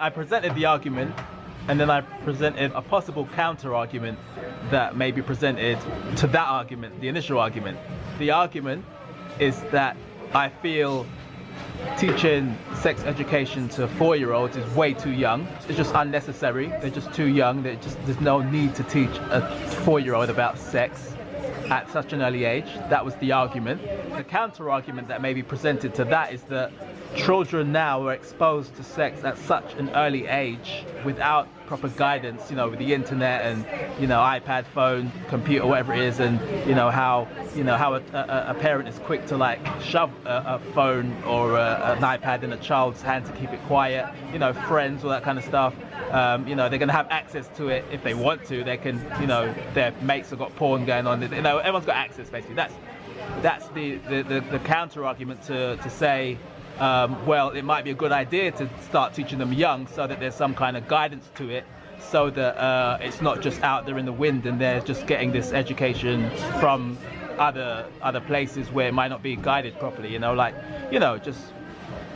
I presented the argument, and then I presented a possible counter-argument that may be presented to that argument, the initial argument. The argument is that I feel teaching sex education to 4-year-olds is way too young. It's just unnecessary. They're just too young. There's no need to teach a 4-year-old about sex at such an early age. That was the argument. The counter-argument that may be presented to that is that children now are exposed to sex at such an early age without proper guidance, you know, with the internet and, you know, iPad, phone, computer, whatever it is, and how a parent is quick to like shove a phone or an iPad in a child's hand to keep it quiet, you know, friends, all that kind of stuff. You know, they're going to have access to it if they want to. They can, you know, their mates have got porn going on. You know, everyone's got access basically. That's the counter argument to say, well, it might be a good idea to start teaching them young so that there's some kind of guidance to it, so that it's not just out there in the wind and they're just getting this education from other places where it might not be guided properly, you know, like, you know, just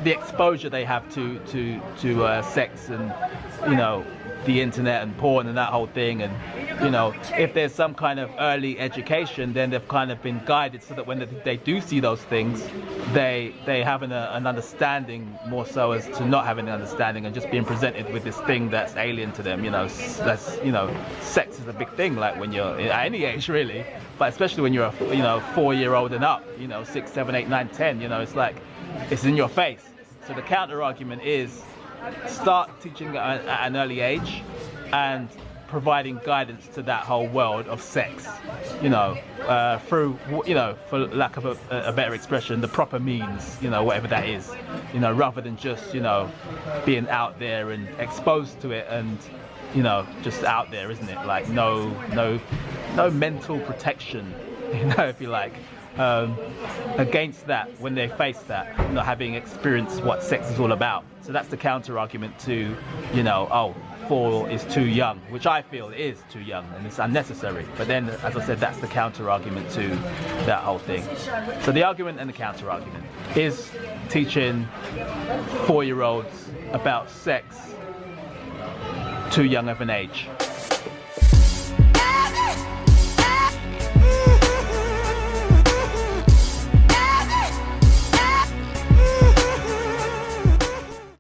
the exposure they have to sex and, you know, the internet and porn and that whole thing. And, you know, if there's some kind of early education, then they've kind of been guided so that when they do see those things, they have an understanding more so as to not having an understanding and just being presented with this thing that's alien to them. You know, that's, you know, sex is a big thing, like when you're at any age really, but especially when you're a 4-year-old and up, you know, 6, 7, 8, 9, 10, you know, it's like, it's in your face. So the counter argument is start teaching at an early age and providing guidance to that whole world of sex, you know, through, you know, for lack of a better expression, the proper means, you know, whatever that is, you know, rather than just, you know, being out there and exposed to it and, you know, just out there, isn't it? Like no mental protection, you know, if you like. Against that, when they face that, not having experienced what sex is all about. So that's the counter argument to, you know, oh, 4 is too young, which I feel is too young and it's unnecessary. But then, as I said, that's the counter argument to that whole thing. So the argument and the counter argument is teaching 4-year-olds about sex too young of an age.